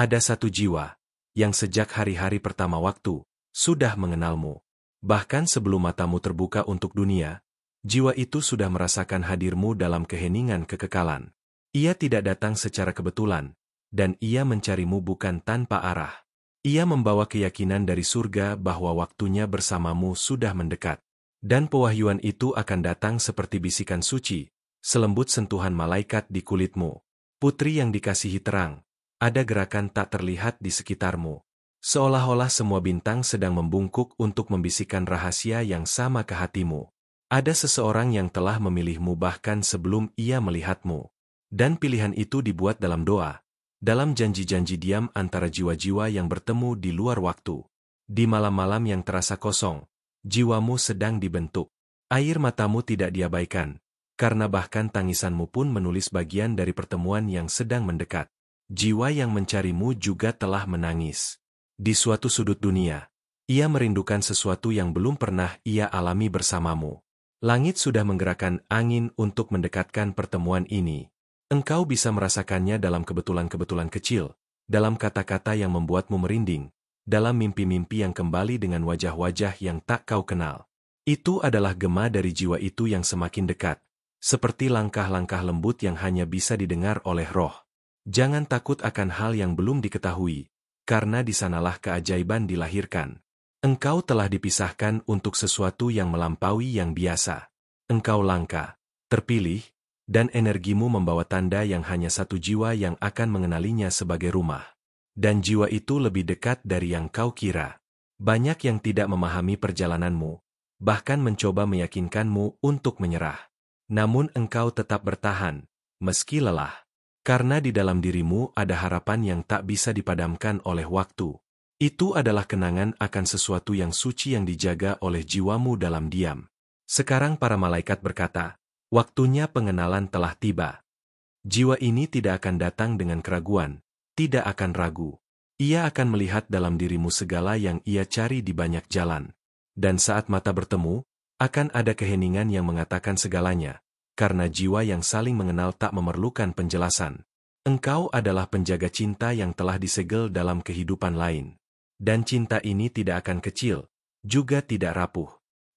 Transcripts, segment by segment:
Ada satu jiwa yang sejak hari-hari pertama waktu sudah mengenalmu. Bahkan sebelum matamu terbuka untuk dunia, jiwa itu sudah merasakan hadirmu dalam keheningan kekekalan. Ia tidak datang secara kebetulan, dan ia mencarimu bukan tanpa arah. Ia membawa keyakinan dari surga bahwa waktunya bersamamu sudah mendekat. Dan pewahyuan itu akan datang seperti bisikan suci, selembut sentuhan malaikat di kulitmu. Putri yang dikasihi terang, ada gerakan tak terlihat di sekitarmu. Seolah-olah semua bintang sedang membungkuk untuk membisikkan rahasia yang sama ke hatimu. Ada seseorang yang telah memilihmu bahkan sebelum ia melihatmu. Dan pilihan itu dibuat dalam doa, dalam janji-janji diam antara jiwa-jiwa yang bertemu di luar waktu. Di malam-malam yang terasa kosong, jiwamu sedang dibentuk. Air matamu tidak diabaikan, karena bahkan tangisanmu pun menulis bagian dari pertemuan yang sedang mendekat. Jiwa yang mencarimu juga telah menangis. Di suatu sudut dunia, ia merindukan sesuatu yang belum pernah ia alami bersamamu. Langit sudah menggerakkan angin untuk mendekatkan pertemuan ini. Engkau bisa merasakannya dalam kebetulan-kebetulan kecil, dalam kata-kata yang membuatmu merinding, dalam mimpi-mimpi yang kembali dengan wajah-wajah yang tak kau kenal. Itu adalah gema dari jiwa itu yang semakin dekat, seperti langkah-langkah lembut yang hanya bisa didengar oleh roh. Jangan takut akan hal yang belum diketahui, karena di sanalah keajaiban dilahirkan. Engkau telah dipisahkan untuk sesuatu yang melampaui yang biasa. Engkau langka, terpilih, dan energimu membawa tanda yang hanya satu jiwa yang akan mengenalinya sebagai rumah. Dan jiwa itu lebih dekat dari yang kau kira. Banyak yang tidak memahami perjalananmu, bahkan mencoba meyakinkanmu untuk menyerah. Namun engkau tetap bertahan, meski lelah. Karena di dalam dirimu ada harapan yang tak bisa dipadamkan oleh waktu. Itu adalah kenangan akan sesuatu yang suci yang dijaga oleh jiwamu dalam diam. Sekarang para malaikat berkata, waktunya pengenalan telah tiba. Jiwa ini tidak akan datang dengan keraguan, tidak akan ragu. Ia akan melihat dalam dirimu segala yang ia cari di banyak jalan. Dan saat mata bertemu, akan ada keheningan yang mengatakan segalanya. Karena jiwa yang saling mengenal tak memerlukan penjelasan. Engkau adalah penjaga cinta yang telah disegel dalam kehidupan lain. Dan cinta ini tidak akan kecil, juga tidak rapuh.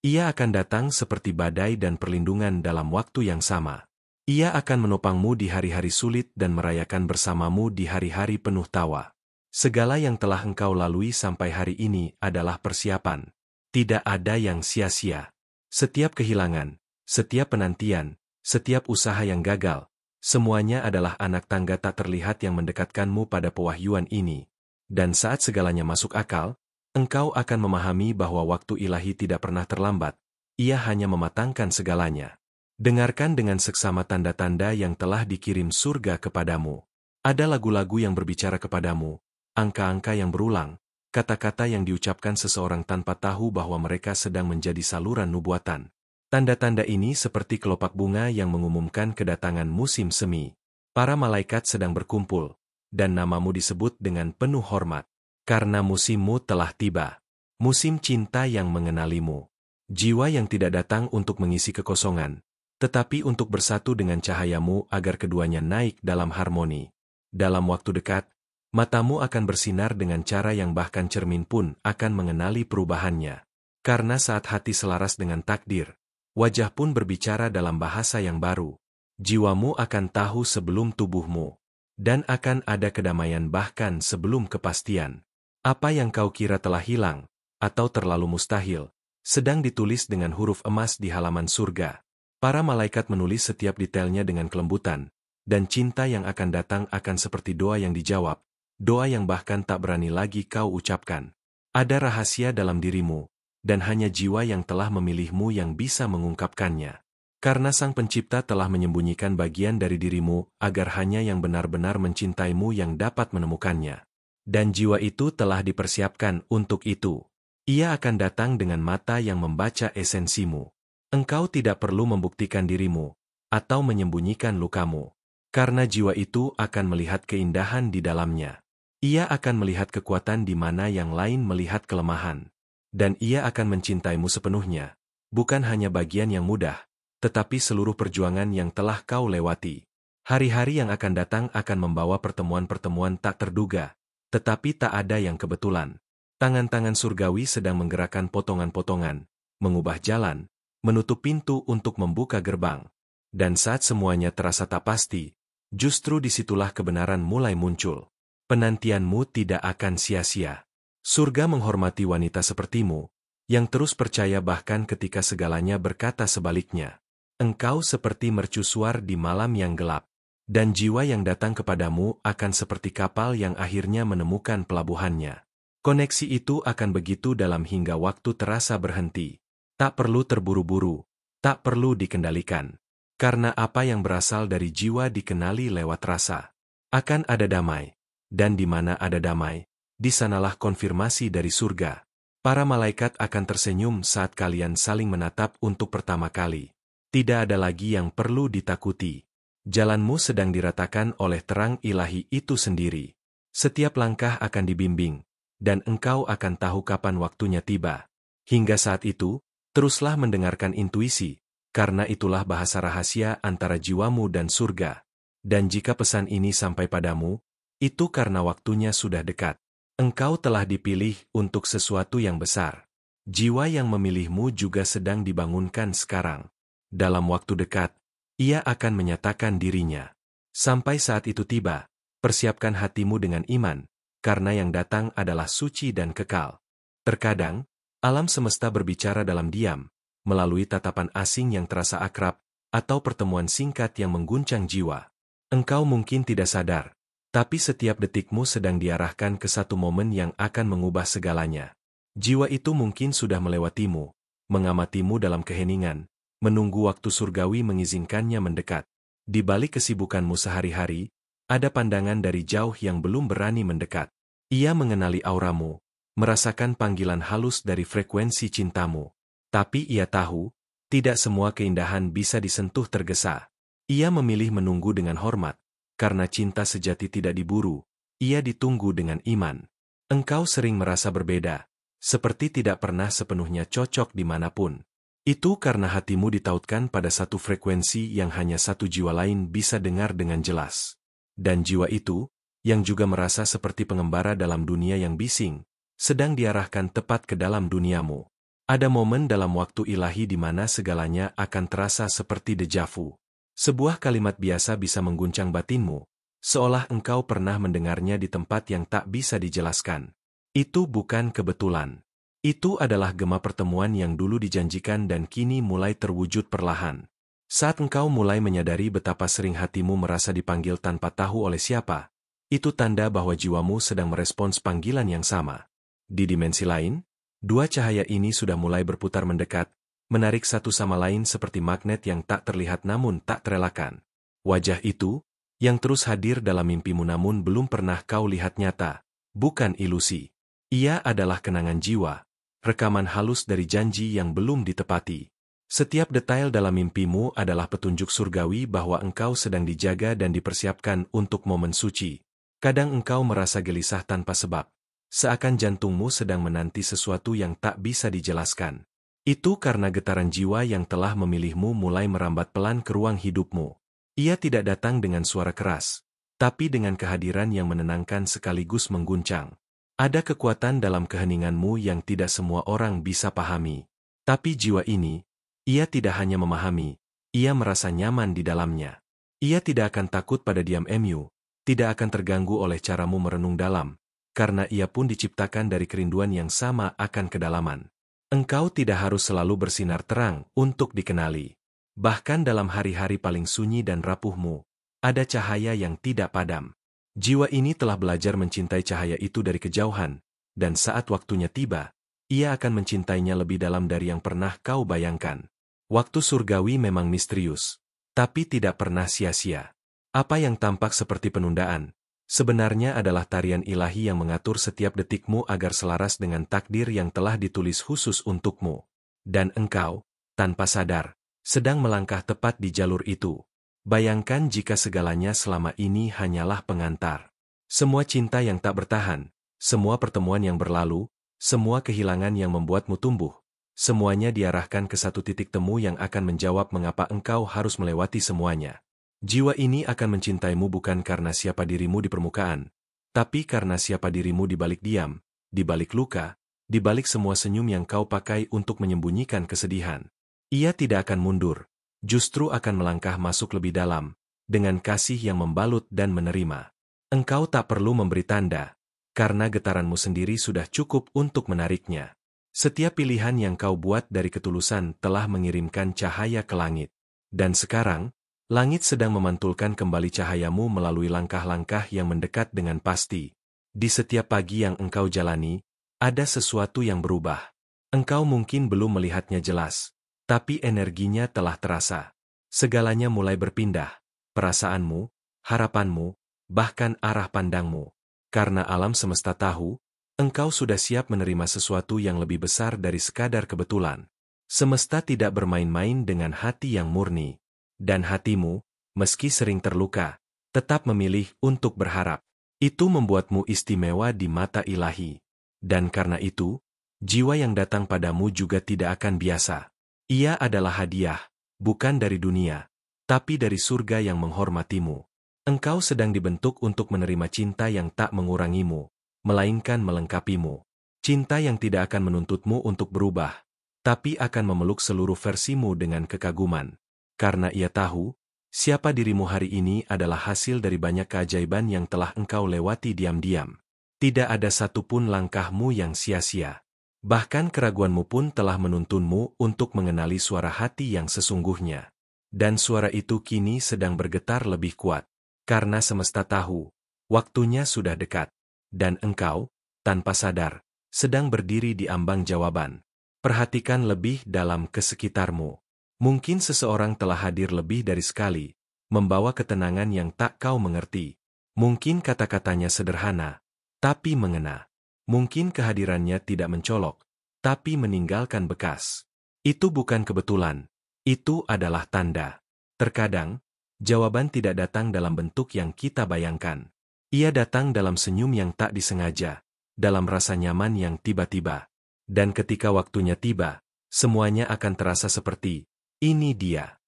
Ia akan datang seperti badai dan perlindungan dalam waktu yang sama. Ia akan menopangmu di hari-hari sulit dan merayakan bersamamu di hari-hari penuh tawa. Segala yang telah engkau lalui sampai hari ini adalah persiapan. Tidak ada yang sia-sia. Setiap kehilangan, setiap penantian, setiap usaha yang gagal, semuanya adalah anak tangga tak terlihat yang mendekatkanmu pada pewahyuan ini. Dan saat segalanya masuk akal, engkau akan memahami bahwa waktu ilahi tidak pernah terlambat, ia hanya mematangkan segalanya. Dengarkan dengan seksama tanda-tanda yang telah dikirim surga kepadamu. Ada lagu-lagu yang berbicara kepadamu, angka-angka yang berulang, kata-kata yang diucapkan seseorang tanpa tahu bahwa mereka sedang menjadi saluran nubuatan. Tanda-tanda ini seperti kelopak bunga yang mengumumkan kedatangan musim semi. Para malaikat sedang berkumpul, dan namamu disebut dengan penuh hormat. Karena musimmu telah tiba. Musim cinta yang mengenalimu. Jiwa yang tidak datang untuk mengisi kekosongan, tetapi untuk bersatu dengan cahayamu agar keduanya naik dalam harmoni. Dalam waktu dekat, matamu akan bersinar dengan cara yang bahkan cermin pun akan mengenali perubahannya. Karena saat hati selaras dengan takdir, wajah pun berbicara dalam bahasa yang baru. Jiwamu akan tahu sebelum tubuhmu. Dan akan ada kedamaian bahkan sebelum kepastian. Apa yang kau kira telah hilang, atau terlalu mustahil, sedang ditulis dengan huruf emas di halaman surga. Para malaikat menulis setiap detailnya dengan kelembutan, dan cinta yang akan datang akan seperti doa yang dijawab, doa yang bahkan tak berani lagi kau ucapkan. Ada rahasia dalam dirimu, dan hanya jiwa yang telah memilihmu yang bisa mengungkapkannya. Karena Sang Pencipta telah menyembunyikan bagian dari dirimu, agar hanya yang benar-benar mencintaimu yang dapat menemukannya. Dan jiwa itu telah dipersiapkan untuk itu. Ia akan datang dengan mata yang membaca esensimu. Engkau tidak perlu membuktikan dirimu, atau menyembunyikan lukamu. Karena jiwa itu akan melihat keindahan di dalamnya. Ia akan melihat kekuatan di mana yang lain melihat kelemahan. Dan ia akan mencintaimu sepenuhnya, bukan hanya bagian yang mudah, tetapi seluruh perjuangan yang telah kau lewati. Hari-hari yang akan datang akan membawa pertemuan-pertemuan tak terduga, Tetapi tak ada yang kebetulan. Tangan-tangan surgawi sedang menggerakkan potongan-potongan, mengubah jalan, menutup pintu untuk membuka gerbang. Dan saat semuanya terasa tak pasti, justru disitulah kebenaran mulai muncul. Penantianmu tidak akan sia-sia. Surga menghormati wanita sepertimu, yang terus percaya bahkan ketika segalanya berkata sebaliknya. Engkau seperti mercusuar di malam yang gelap. Dan jiwa yang datang kepadamu akan seperti kapal yang akhirnya menemukan pelabuhannya. Koneksi itu akan begitu dalam hingga waktu terasa berhenti. Tak perlu terburu-buru, tak perlu dikendalikan. Karena apa yang berasal dari jiwa dikenali lewat rasa. Akan ada damai. Dan di mana ada damai, di sanalah konfirmasi dari surga. Para malaikat akan tersenyum saat kalian saling menatap untuk pertama kali. Tidak ada lagi yang perlu ditakuti. Jalanmu sedang diratakan oleh terang ilahi itu sendiri. Setiap langkah akan dibimbing, dan engkau akan tahu kapan waktunya tiba. Hingga saat itu, teruslah mendengarkan intuisi, karena itulah bahasa rahasia antara jiwamu dan surga. Dan jika pesan ini sampai padamu, itu karena waktunya sudah dekat. Engkau telah dipilih untuk sesuatu yang besar. Jiwa yang memilihmu juga sedang dibangunkan sekarang. Dalam waktu dekat, ia akan menyatakan dirinya. Sampai saat itu tiba, persiapkan hatimu dengan iman, karena yang datang adalah suci dan kekal. Terkadang, alam semesta berbicara dalam diam, melalui tatapan asing yang terasa akrab, atau pertemuan singkat yang mengguncang jiwa. Engkau mungkin tidak sadar, tapi setiap detikmu sedang diarahkan ke satu momen yang akan mengubah segalanya. Jiwa itu mungkin sudah melewatimu, mengamatimu dalam keheningan, menunggu waktu surgawi mengizinkannya mendekat. Di balik kesibukanmu sehari-hari, ada pandangan dari jauh yang belum berani mendekat. Ia mengenali auramu, merasakan panggilan halus dari frekuensi cintamu. Tapi ia tahu, tidak semua keindahan bisa disentuh tergesa. Ia memilih menunggu dengan hormat, karena cinta sejati tidak diburu, ia ditunggu dengan iman. Engkau sering merasa berbeda, seperti tidak pernah sepenuhnya cocok dimanapun. Itu karena hatimu ditautkan pada satu frekuensi yang hanya satu jiwa lain bisa dengar dengan jelas. Dan jiwa itu, yang juga merasa seperti pengembara dalam dunia yang bising, sedang diarahkan tepat ke dalam duniamu. Ada momen dalam waktu ilahi di mana segalanya akan terasa seperti deja vu. Sebuah kalimat biasa bisa mengguncang batinmu, seolah engkau pernah mendengarnya di tempat yang tak bisa dijelaskan. Itu bukan kebetulan. Itu adalah gema pertemuan yang dulu dijanjikan dan kini mulai terwujud perlahan. Saat engkau mulai menyadari betapa sering hatimu merasa dipanggil tanpa tahu oleh siapa, itu tanda bahwa jiwamu sedang merespons panggilan yang sama. Di dimensi lain, dua cahaya ini sudah mulai berputar mendekat, menarik satu sama lain seperti magnet yang tak terlihat namun tak terelakkan. Wajah itu, yang terus hadir dalam mimpimu namun belum pernah kau lihat nyata, bukan ilusi. Ia adalah kenangan jiwa. Rekaman halus dari janji yang belum ditepati. Setiap detail dalam mimpimu adalah petunjuk surgawi bahwa engkau sedang dijaga dan dipersiapkan untuk momen suci. Kadang engkau merasa gelisah tanpa sebab, seakan jantungmu sedang menanti sesuatu yang tak bisa dijelaskan. Itu karena getaran jiwa yang telah memilihmu mulai merambat pelan ke ruang hidupmu. Ia tidak datang dengan suara keras, tapi dengan kehadiran yang menenangkan sekaligus mengguncang. Ada kekuatan dalam keheninganmu yang tidak semua orang bisa pahami. Tapi jiwa ini, ia tidak hanya memahami, ia merasa nyaman di dalamnya. Ia tidak akan takut pada diam-mu, tidak akan terganggu oleh caramu merenung dalam, karena ia pun diciptakan dari kerinduan yang sama akan kedalaman. Engkau tidak harus selalu bersinar terang untuk dikenali. Bahkan dalam hari-hari paling sunyi dan rapuhmu, ada cahaya yang tidak padam. Jiwa ini telah belajar mencintai cahaya itu dari kejauhan, dan saat waktunya tiba, ia akan mencintainya lebih dalam dari yang pernah kau bayangkan. Waktu surgawi memang misterius, tapi tidak pernah sia-sia. Apa yang tampak seperti penundaan, sebenarnya adalah tarian ilahi yang mengatur setiap detikmu agar selaras dengan takdir yang telah ditulis khusus untukmu. Dan engkau, tanpa sadar, sedang melangkah tepat di jalur itu. Bayangkan jika segalanya selama ini hanyalah pengantar. Semua cinta yang tak bertahan, semua pertemuan yang berlalu, semua kehilangan yang membuatmu tumbuh, semuanya diarahkan ke satu titik temu yang akan menjawab mengapa engkau harus melewati semuanya. Jiwa ini akan mencintaimu bukan karena siapa dirimu di permukaan, tapi karena siapa dirimu di balik diam, di balik luka, di balik semua senyum yang kau pakai untuk menyembunyikan kesedihan. Ia tidak akan mundur, justru akan melangkah masuk lebih dalam, dengan kasih yang membalut dan menerima. Engkau tak perlu memberi tanda, karena getaranmu sendiri sudah cukup untuk menariknya. Setiap pilihan yang kau buat dari ketulusan telah mengirimkan cahaya ke langit. Dan sekarang, langit sedang memantulkan kembali cahayamu melalui langkah-langkah yang mendekat dengan pasti. Di setiap pagi yang engkau jalani, ada sesuatu yang berubah. Engkau mungkin belum melihatnya jelas, tapi energinya telah terasa. Segalanya mulai berpindah, perasaanmu, harapanmu, bahkan arah pandangmu. Karena alam semesta tahu, engkau sudah siap menerima sesuatu yang lebih besar dari sekadar kebetulan. Semesta tidak bermain-main dengan hati yang murni. Dan hatimu, meski sering terluka, tetap memilih untuk berharap. Itu membuatmu istimewa di mata ilahi. Dan karena itu, jiwa yang datang padamu juga tidak akan biasa. Ia adalah hadiah, bukan dari dunia, tapi dari surga yang menghormatimu. Engkau sedang dibentuk untuk menerima cinta yang tak mengurangimu, melainkan melengkapimu. Cinta yang tidak akan menuntutmu untuk berubah, tapi akan memeluk seluruh versimu dengan kekaguman. Karena ia tahu, siapa dirimu hari ini adalah hasil dari banyak keajaiban yang telah engkau lewati diam-diam. Tidak ada satupun langkahmu yang sia-sia. Bahkan keraguanmu pun telah menuntunmu untuk mengenali suara hati yang sesungguhnya. Dan suara itu kini sedang bergetar lebih kuat. Karena semesta tahu, waktunya sudah dekat. Dan engkau, tanpa sadar, sedang berdiri di ambang jawaban. Perhatikan lebih dalam ke sekitarmu. Mungkin seseorang telah hadir lebih dari sekali, membawa ketenangan yang tak kau mengerti. Mungkin kata-katanya sederhana, tapi mengena. Mungkin kehadirannya tidak mencolok, tapi meninggalkan bekas. Itu bukan kebetulan, itu adalah tanda. Terkadang, jawaban tidak datang dalam bentuk yang kita bayangkan. Ia datang dalam senyum yang tak disengaja, dalam rasa nyaman yang tiba-tiba. Dan ketika waktunya tiba, semuanya akan terasa seperti, ini dia.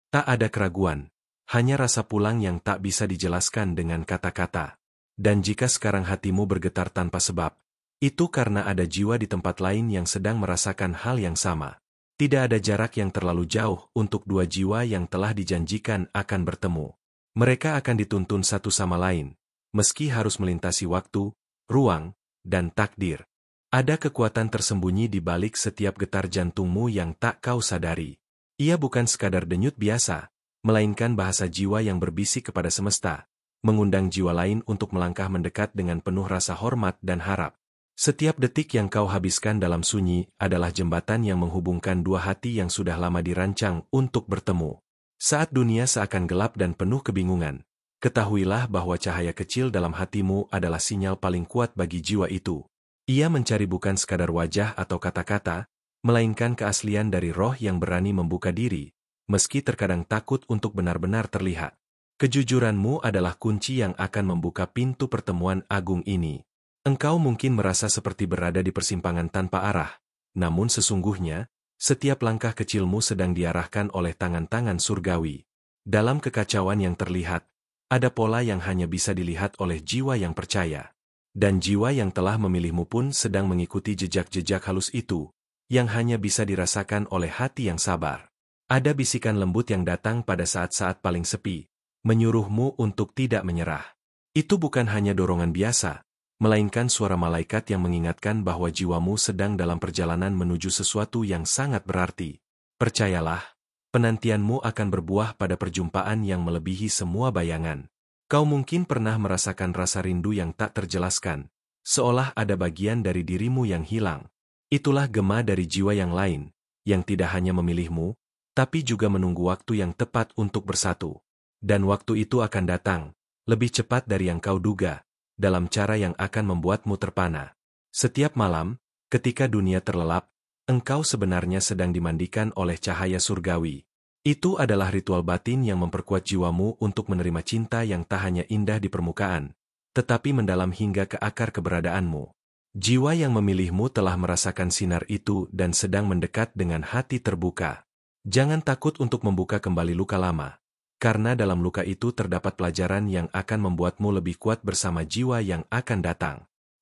Tak ada keraguan, hanya rasa pulang yang tak bisa dijelaskan dengan kata-kata. Dan jika sekarang hatimu bergetar tanpa sebab, itu karena ada jiwa di tempat lain yang sedang merasakan hal yang sama. Tidak ada jarak yang terlalu jauh untuk dua jiwa yang telah dijanjikan akan bertemu. Mereka akan dituntun satu sama lain, meski harus melintasi waktu, ruang, dan takdir. Ada kekuatan tersembunyi di balik setiap getar jantungmu yang tak kau sadari. Ia bukan sekadar denyut biasa, melainkan bahasa jiwa yang berbisik kepada semesta, mengundang jiwa lain untuk melangkah mendekat dengan penuh rasa hormat dan harap. Setiap detik yang kau habiskan dalam sunyi adalah jembatan yang menghubungkan dua hati yang sudah lama dirancang untuk bertemu. Saat dunia seakan gelap dan penuh kebingungan, ketahuilah bahwa cahaya kecil dalam hatimu adalah sinyal paling kuat bagi jiwa itu. Ia mencari bukan sekadar wajah atau kata-kata, melainkan keaslian dari roh yang berani membuka diri, meski terkadang takut untuk benar-benar terlihat. Kejujuranmu adalah kunci yang akan membuka pintu pertemuan agung ini. Engkau mungkin merasa seperti berada di persimpangan tanpa arah, namun sesungguhnya, setiap langkah kecilmu sedang diarahkan oleh tangan-tangan surgawi. Dalam kekacauan yang terlihat, ada pola yang hanya bisa dilihat oleh jiwa yang percaya. Dan jiwa yang telah memilihmu pun sedang mengikuti jejak-jejak halus itu, yang hanya bisa dirasakan oleh hati yang sabar. Ada bisikan lembut yang datang pada saat-saat paling sepi, menyuruhmu untuk tidak menyerah. Itu bukan hanya dorongan biasa, melainkan suara malaikat yang mengingatkan bahwa jiwamu sedang dalam perjalanan menuju sesuatu yang sangat berarti. Percayalah, penantianmu akan berbuah pada perjumpaan yang melebihi semua bayangan. Kau mungkin pernah merasakan rasa rindu yang tak terjelaskan, seolah ada bagian dari dirimu yang hilang. Itulah gema dari jiwa yang lain, yang tidak hanya memilihmu, tapi juga menunggu waktu yang tepat untuk bersatu. Dan waktu itu akan datang, lebih cepat dari yang kau duga, dalam cara yang akan membuatmu terpana. Setiap malam, ketika dunia terlelap, engkau sebenarnya sedang dimandikan oleh cahaya surgawi. Itu adalah ritual batin yang memperkuat jiwamu untuk menerima cinta yang tak hanya indah di permukaan, tetapi mendalam hingga ke akar keberadaanmu. Jiwa yang memilihmu telah merasakan sinar itu dan sedang mendekat dengan hati terbuka. Jangan takut untuk membuka kembali luka lama. karena dalam luka itu terdapat pelajaran yang akan membuatmu lebih kuat bersama jiwa yang akan datang.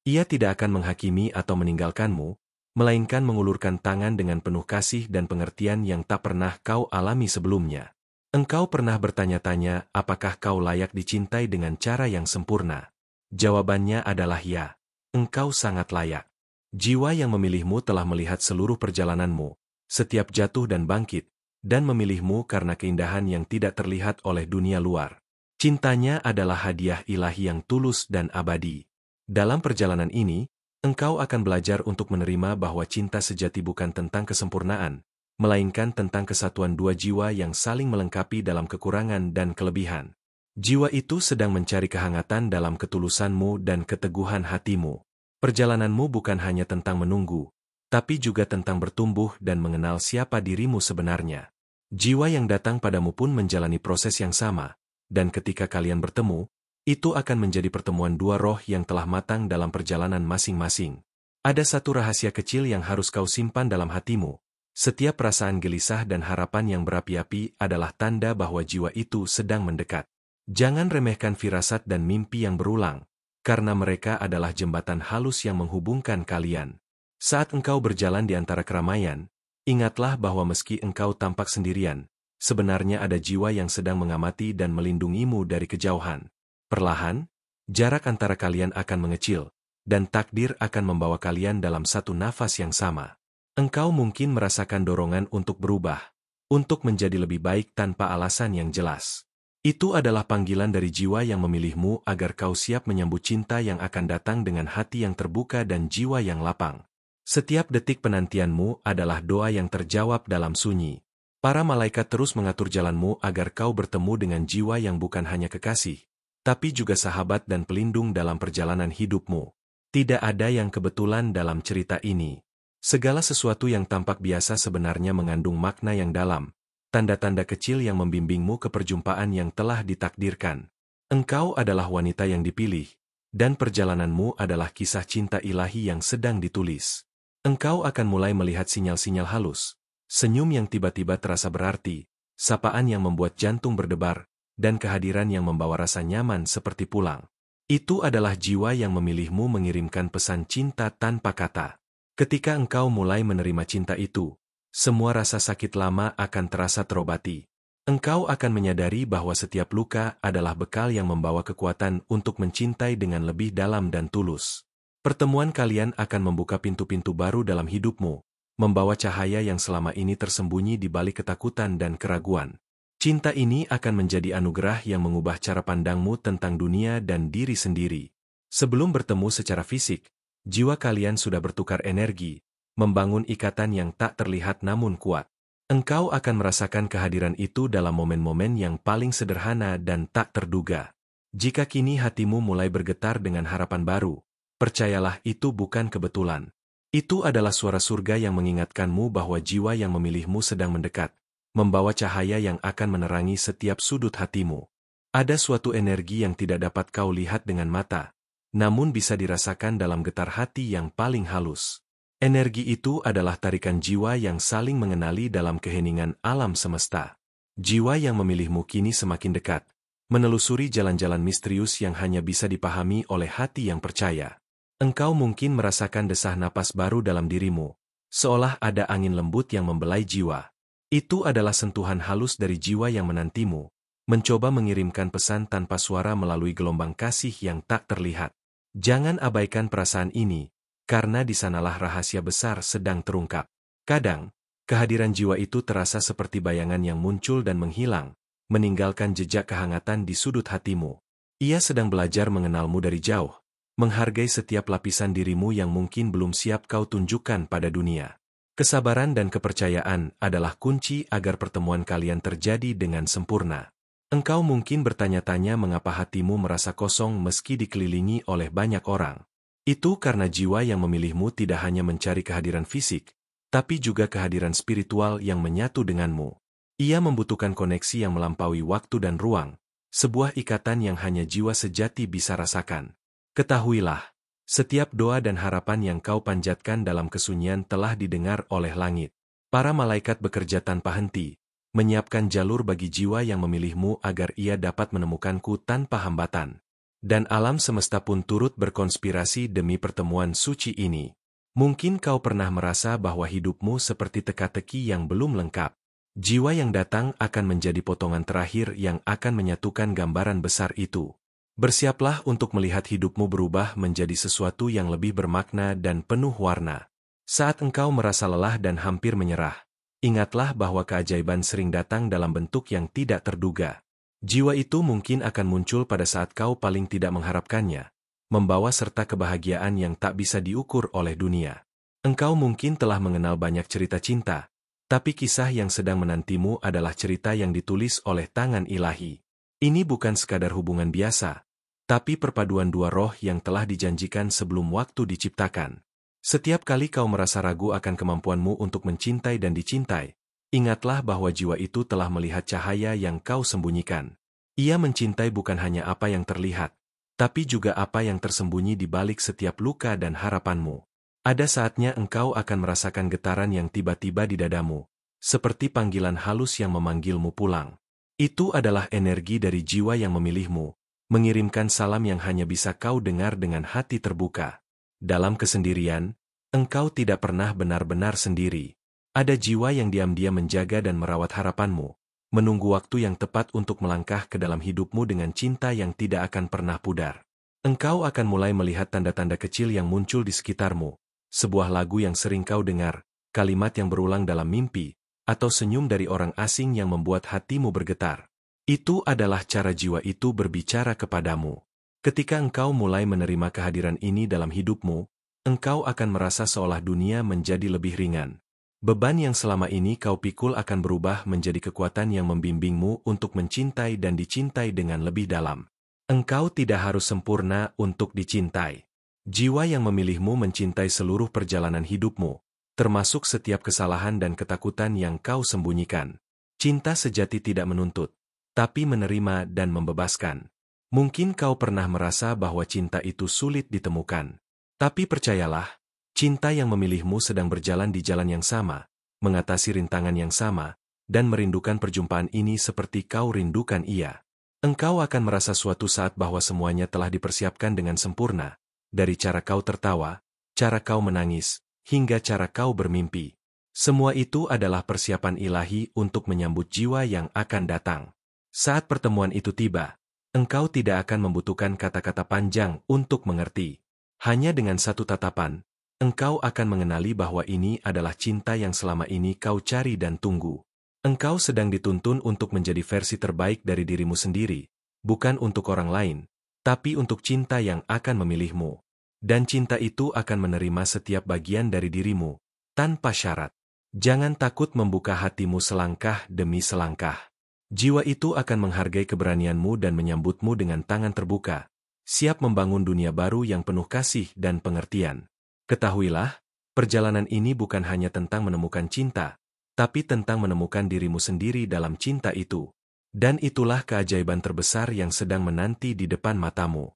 Ia tidak akan menghakimi atau meninggalkanmu, melainkan mengulurkan tangan dengan penuh kasih dan pengertian yang tak pernah kau alami sebelumnya. Engkau pernah bertanya-tanya apakah kau layak dicintai dengan cara yang sempurna? Jawabannya adalah ya. Engkau sangat layak. Jiwa yang memilihmu telah melihat seluruh perjalananmu, setiap jatuh dan bangkit, dan memilihmu karena keindahan yang tidak terlihat oleh dunia luar. Cintanya adalah hadiah ilahi yang tulus dan abadi. Dalam perjalanan ini, engkau akan belajar untuk menerima bahwa cinta sejati bukan tentang kesempurnaan, melainkan tentang kesatuan dua jiwa yang saling melengkapi dalam kekurangan dan kelebihan. Jiwa itu sedang mencari kehangatan dalam ketulusanmu dan keteguhan hatimu. Perjalananmu bukan hanya tentang menunggu, tapi juga tentang bertumbuh dan mengenal siapa dirimu sebenarnya. Jiwa yang datang padamu pun menjalani proses yang sama, dan ketika kalian bertemu, itu akan menjadi pertemuan dua roh yang telah matang dalam perjalanan masing-masing. Ada satu rahasia kecil yang harus kau simpan dalam hatimu. Setiap perasaan gelisah dan harapan yang berapi-api adalah tanda bahwa jiwa itu sedang mendekat. Jangan remehkan firasat dan mimpi yang berulang, karena mereka adalah jembatan halus yang menghubungkan kalian. Saat engkau berjalan di antara keramaian, ingatlah bahwa meski engkau tampak sendirian, sebenarnya ada jiwa yang sedang mengamati dan melindungimu dari kejauhan. Perlahan, jarak antara kalian akan mengecil, dan takdir akan membawa kalian dalam satu nafas yang sama. Engkau mungkin merasakan dorongan untuk berubah, untuk menjadi lebih baik tanpa alasan yang jelas. Itu adalah panggilan dari jiwa yang memilihmu agar kau siap menyambut cinta yang akan datang dengan hati yang terbuka dan jiwa yang lapang. Setiap detik penantianmu adalah doa yang terjawab dalam sunyi. Para malaikat terus mengatur jalanmu agar kau bertemu dengan jiwa yang bukan hanya kekasih, tapi juga sahabat dan pelindung dalam perjalanan hidupmu. Tidak ada yang kebetulan dalam cerita ini. Segala sesuatu yang tampak biasa sebenarnya mengandung makna yang dalam, tanda-tanda kecil yang membimbingmu ke perjumpaan yang telah ditakdirkan. Engkau adalah wanita yang dipilih, dan perjalananmu adalah kisah cinta ilahi yang sedang ditulis. Engkau akan mulai melihat sinyal-sinyal halus, senyum yang tiba-tiba terasa berarti, sapaan yang membuat jantung berdebar, dan kehadiran yang membawa rasa nyaman seperti pulang. Itu adalah jiwa yang memilihmu mengirimkan pesan cinta tanpa kata. Ketika engkau mulai menerima cinta itu, semua rasa sakit lama akan terasa terobati. Engkau akan menyadari bahwa setiap luka adalah bekal yang membawa kekuatan untuk mencintai dengan lebih dalam dan tulus. Pertemuan kalian akan membuka pintu-pintu baru dalam hidupmu, membawa cahaya yang selama ini tersembunyi di balik ketakutan dan keraguan. Cinta ini akan menjadi anugerah yang mengubah cara pandangmu tentang dunia dan diri sendiri. Sebelum bertemu secara fisik, jiwa kalian sudah bertukar energi, membangun ikatan yang tak terlihat namun kuat. Engkau akan merasakan kehadiran itu dalam momen-momen yang paling sederhana dan tak terduga. Jika kini hatimu mulai bergetar dengan harapan baru, percayalah itu bukan kebetulan. Itu adalah suara surga yang mengingatkanmu bahwa jiwa yang memilihmu sedang mendekat, membawa cahaya yang akan menerangi setiap sudut hatimu. Ada suatu energi yang tidak dapat kau lihat dengan mata, namun bisa dirasakan dalam getar hati yang paling halus. Energi itu adalah tarikan jiwa yang saling mengenali dalam keheningan alam semesta. Jiwa yang memilihmu kini semakin dekat, menelusuri jalan-jalan misterius yang hanya bisa dipahami oleh hati yang percaya. Engkau mungkin merasakan desah napas baru dalam dirimu, seolah ada angin lembut yang membelai jiwa. Itu adalah sentuhan halus dari jiwa yang menantimu, mencoba mengirimkan pesan tanpa suara melalui gelombang kasih yang tak terlihat. Jangan abaikan perasaan ini, karena di sanalah rahasia besar sedang terungkap. Kadang, kehadiran jiwa itu terasa seperti bayangan yang muncul dan menghilang, meninggalkan jejak kehangatan di sudut hatimu. Ia sedang belajar mengenalmu dari jauh, menghargai setiap lapisan dirimu yang mungkin belum siap kau tunjukkan pada dunia. Kesabaran dan kepercayaan adalah kunci agar pertemuan kalian terjadi dengan sempurna. Engkau mungkin bertanya-tanya mengapa hatimu merasa kosong meski dikelilingi oleh banyak orang. Itu karena jiwa yang memilihmu tidak hanya mencari kehadiran fisik, tapi juga kehadiran spiritual yang menyatu denganmu. Ia membutuhkan koneksi yang melampaui waktu dan ruang, sebuah ikatan yang hanya jiwa sejati bisa rasakan. Ketahuilah, setiap doa dan harapan yang kau panjatkan dalam kesunyian telah didengar oleh langit. Para malaikat bekerja tanpa henti, menyiapkan jalur bagi jiwa yang memilihmu agar ia dapat menemukanku tanpa hambatan. Dan alam semesta pun turut berkonspirasi demi pertemuan suci ini. Mungkin kau pernah merasa bahwa hidupmu seperti teka-teki yang belum lengkap. Jiwa yang datang akan menjadi potongan terakhir yang akan menyatukan gambaran besar itu. Bersiaplah untuk melihat hidupmu berubah menjadi sesuatu yang lebih bermakna dan penuh warna. Saat engkau merasa lelah dan hampir menyerah, ingatlah bahwa keajaiban sering datang dalam bentuk yang tidak terduga. Jiwa itu mungkin akan muncul pada saat kau paling tidak mengharapkannya, membawa serta kebahagiaan yang tak bisa diukur oleh dunia. Engkau mungkin telah mengenal banyak cerita cinta, tapi kisah yang sedang menantimu adalah cerita yang ditulis oleh tangan ilahi. Ini bukan sekadar hubungan biasa, tapi perpaduan dua roh yang telah dijanjikan sebelum waktu diciptakan. Setiap kali kau merasa ragu akan kemampuanmu untuk mencintai dan dicintai, ingatlah bahwa jiwa itu telah melihat cahaya yang kau sembunyikan. Ia mencintai bukan hanya apa yang terlihat, tapi juga apa yang tersembunyi di balik setiap luka dan harapanmu. Ada saatnya engkau akan merasakan getaran yang tiba-tiba di dadamu, seperti panggilan halus yang memanggilmu pulang. Itu adalah energi dari jiwa yang memilihmu, mengirimkan salam yang hanya bisa kau dengar dengan hati terbuka. Dalam kesendirian, engkau tidak pernah benar-benar sendiri. Ada jiwa yang diam-diam menjaga dan merawat harapanmu, menunggu waktu yang tepat untuk melangkah ke dalam hidupmu dengan cinta yang tidak akan pernah pudar. Engkau akan mulai melihat tanda-tanda kecil yang muncul di sekitarmu, sebuah lagu yang sering kau dengar, kalimat yang berulang dalam mimpi, atau senyum dari orang asing yang membuat hatimu bergetar. Itu adalah cara jiwa itu berbicara kepadamu. Ketika engkau mulai menerima kehadiran ini dalam hidupmu, engkau akan merasa seolah dunia menjadi lebih ringan. Beban yang selama ini kau pikul akan berubah menjadi kekuatan yang membimbingmu untuk mencintai dan dicintai dengan lebih dalam. Engkau tidak harus sempurna untuk dicintai. Jiwa yang memilihmu mencintai seluruh perjalanan hidupmu, termasuk setiap kesalahan dan ketakutan yang kau sembunyikan. Cinta sejati tidak menuntut, tapi menerima dan membebaskan. Mungkin kau pernah merasa bahwa cinta itu sulit ditemukan. Tapi percayalah, cinta yang memilihmu sedang berjalan di jalan yang sama, mengatasi rintangan yang sama, dan merindukan perjumpaan ini seperti kau rindukan ia. Engkau akan merasa suatu saat bahwa semuanya telah dipersiapkan dengan sempurna, dari cara kau tertawa, cara kau menangis, hingga cara kau bermimpi. Semua itu adalah persiapan ilahi untuk menyambut jiwa yang akan datang. Saat pertemuan itu tiba, engkau tidak akan membutuhkan kata-kata panjang untuk mengerti. Hanya dengan satu tatapan, engkau akan mengenali bahwa ini adalah cinta yang selama ini kau cari dan tunggu. Engkau sedang dituntun untuk menjadi versi terbaik dari dirimu sendiri, bukan untuk orang lain, tapi untuk cinta yang akan memilihmu. Dan cinta itu akan menerima setiap bagian dari dirimu, tanpa syarat. Jangan takut membuka hatimu selangkah demi selangkah. Jiwa itu akan menghargai keberanianmu dan menyambutmu dengan tangan terbuka, siap membangun dunia baru yang penuh kasih dan pengertian. Ketahuilah, perjalanan ini bukan hanya tentang menemukan cinta, tapi tentang menemukan dirimu sendiri dalam cinta itu. Dan itulah keajaiban terbesar yang sedang menanti di depan matamu.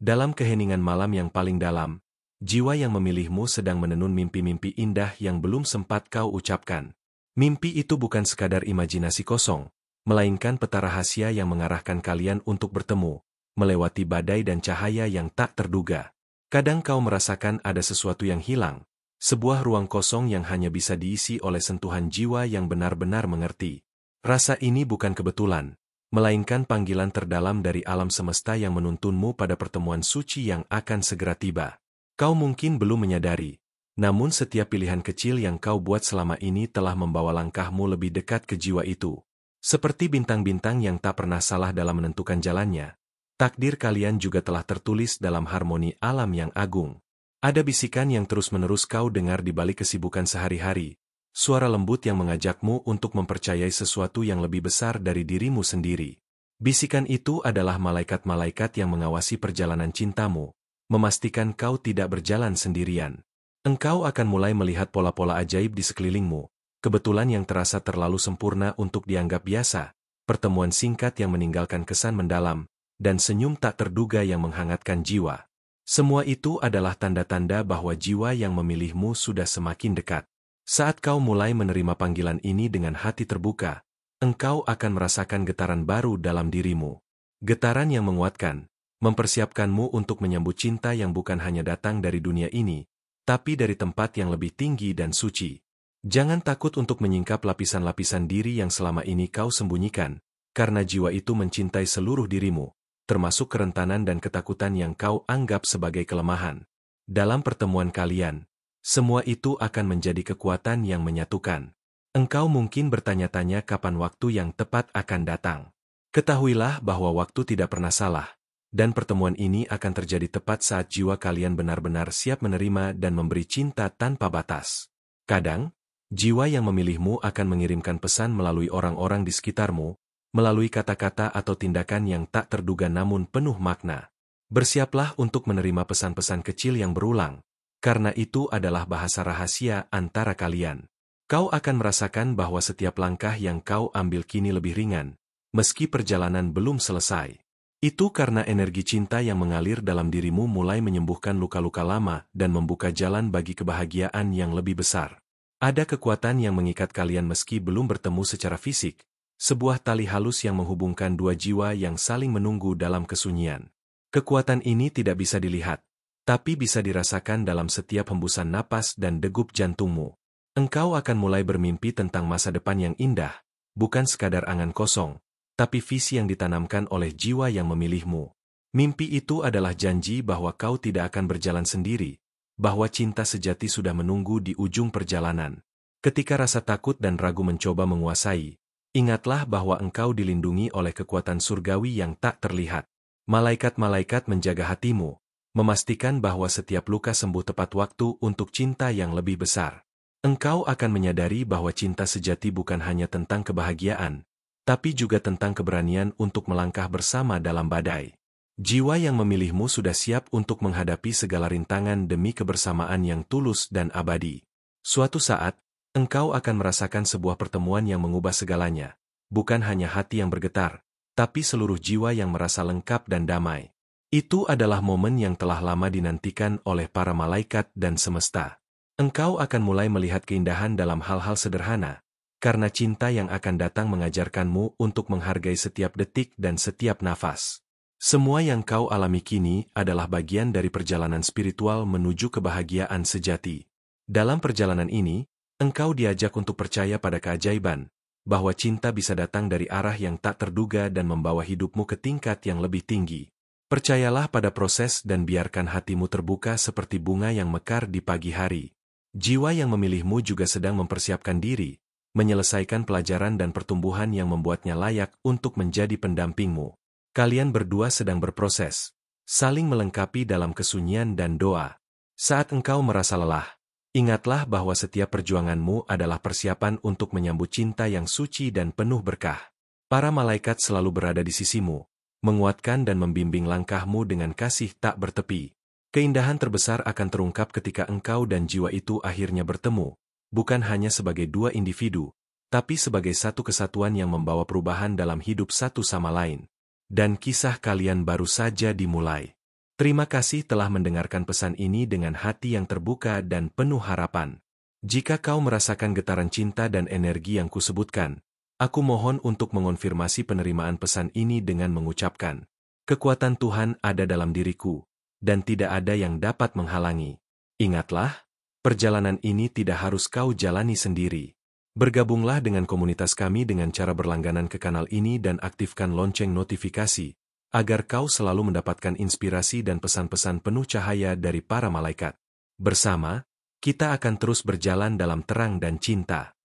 Dalam keheningan malam yang paling dalam, jiwa yang memilihmu sedang menenun mimpi-mimpi indah yang belum sempat kau ucapkan. Mimpi itu bukan sekadar imajinasi kosong, melainkan peta rahasia yang mengarahkan kalian untuk bertemu, melewati badai dan cahaya yang tak terduga. Kadang kau merasakan ada sesuatu yang hilang, sebuah ruang kosong yang hanya bisa diisi oleh sentuhan jiwa yang benar-benar mengerti. Rasa ini bukan kebetulan, melainkan panggilan terdalam dari alam semesta yang menuntunmu pada pertemuan suci yang akan segera tiba. Kau mungkin belum menyadari, namun setiap pilihan kecil yang kau buat selama ini telah membawa langkahmu lebih dekat ke jiwa itu. Seperti bintang-bintang yang tak pernah salah dalam menentukan jalannya, takdir kalian juga telah tertulis dalam harmoni alam yang agung. Ada bisikan yang terus-menerus kau dengar di balik kesibukan sehari-hari, suara lembut yang mengajakmu untuk mempercayai sesuatu yang lebih besar dari dirimu sendiri. Bisikan itu adalah malaikat-malaikat yang mengawasi perjalanan cintamu, memastikan kau tidak berjalan sendirian. Engkau akan mulai melihat pola-pola ajaib di sekelilingmu, kebetulan yang terasa terlalu sempurna untuk dianggap biasa, pertemuan singkat yang meninggalkan kesan mendalam, dan senyum tak terduga yang menghangatkan jiwa. Semua itu adalah tanda-tanda bahwa jiwa yang memilihmu sudah semakin dekat. Saat kau mulai menerima panggilan ini dengan hati terbuka, engkau akan merasakan getaran baru dalam dirimu. Getaran yang menguatkan, mempersiapkanmu untuk menyambut cinta yang bukan hanya datang dari dunia ini, tapi dari tempat yang lebih tinggi dan suci. Jangan takut untuk menyingkap lapisan-lapisan diri yang selama ini kau sembunyikan, karena jiwa itu mencintai seluruh dirimu, termasuk kerentanan dan ketakutan yang kau anggap sebagai kelemahan. Dalam pertemuan kalian, semua itu akan menjadi kekuatan yang menyatukan. Engkau mungkin bertanya-tanya kapan waktu yang tepat akan datang. Ketahuilah bahwa waktu tidak pernah salah, dan pertemuan ini akan terjadi tepat saat jiwa kalian benar-benar siap menerima dan memberi cinta tanpa batas. Kadang, jiwa yang memilihmu akan mengirimkan pesan melalui orang-orang di sekitarmu, melalui kata-kata atau tindakan yang tak terduga namun penuh makna. Bersiaplah untuk menerima pesan-pesan kecil yang berulang, karena itu adalah bahasa rahasia antara kalian. Kau akan merasakan bahwa setiap langkah yang kau ambil kini lebih ringan, meski perjalanan belum selesai. Itu karena energi cinta yang mengalir dalam dirimu mulai menyembuhkan luka-luka lama dan membuka jalan bagi kebahagiaan yang lebih besar. Ada kekuatan yang mengikat kalian meski belum bertemu secara fisik, sebuah tali halus yang menghubungkan dua jiwa yang saling menunggu dalam kesunyian. Kekuatan ini tidak bisa dilihat, tapi bisa dirasakan dalam setiap hembusan napas dan degup jantungmu. Engkau akan mulai bermimpi tentang masa depan yang indah, bukan sekadar angan kosong, tapi visi yang ditanamkan oleh jiwa yang memilihmu. Mimpi itu adalah janji bahwa kau tidak akan berjalan sendiri, bahwa cinta sejati sudah menunggu di ujung perjalanan. Ketika rasa takut dan ragu mencoba menguasai, ingatlah bahwa engkau dilindungi oleh kekuatan surgawi yang tak terlihat. Malaikat-malaikat menjaga hatimu, memastikan bahwa setiap luka sembuh tepat waktu untuk cinta yang lebih besar. Engkau akan menyadari bahwa cinta sejati bukan hanya tentang kebahagiaan, tapi juga tentang keberanian untuk melangkah bersama dalam badai. Jiwa yang memilihmu sudah siap untuk menghadapi segala rintangan demi kebersamaan yang tulus dan abadi. Suatu saat, engkau akan merasakan sebuah pertemuan yang mengubah segalanya, bukan hanya hati yang bergetar, tapi seluruh jiwa yang merasa lengkap dan damai. Itu adalah momen yang telah lama dinantikan oleh para malaikat dan semesta. Engkau akan mulai melihat keindahan dalam hal-hal sederhana, karena cinta yang akan datang mengajarkanmu untuk menghargai setiap detik dan setiap nafas. Semua yang kau alami kini adalah bagian dari perjalanan spiritual menuju kebahagiaan sejati. Dalam perjalanan ini, engkau diajak untuk percaya pada keajaiban, bahwa cinta bisa datang dari arah yang tak terduga dan membawa hidupmu ke tingkat yang lebih tinggi. Percayalah pada proses dan biarkan hatimu terbuka seperti bunga yang mekar di pagi hari. Jiwa yang memilihmu juga sedang mempersiapkan diri, menyelesaikan pelajaran dan pertumbuhan yang membuatnya layak untuk menjadi pendampingmu. Kalian berdua sedang berproses, saling melengkapi dalam kesunyian dan doa. Saat engkau merasa lelah, ingatlah bahwa setiap perjuanganmu adalah persiapan untuk menyambut cinta yang suci dan penuh berkah. Para malaikat selalu berada di sisimu, menguatkan dan membimbing langkahmu dengan kasih tak bertepi. Keindahan terbesar akan terungkap ketika engkau dan jiwa itu akhirnya bertemu, bukan hanya sebagai dua individu, tapi sebagai satu kesatuan yang membawa perubahan dalam hidup satu sama lain. Dan kisah kalian baru saja dimulai. Terima kasih telah mendengarkan pesan ini dengan hati yang terbuka dan penuh harapan. Jika kau merasakan getaran cinta dan energi yang kusebutkan, aku mohon untuk mengonfirmasi penerimaan pesan ini dengan mengucapkan, kekuatan Tuhan ada dalam diriku, dan tidak ada yang dapat menghalangi. Ingatlah, perjalanan ini tidak harus kau jalani sendiri. Bergabunglah dengan komunitas kami dengan cara berlangganan ke kanal ini dan aktifkan lonceng notifikasi, agar kau selalu mendapatkan inspirasi dan pesan-pesan penuh cahaya dari para malaikat. Bersama, kita akan terus berjalan dalam terang dan cinta.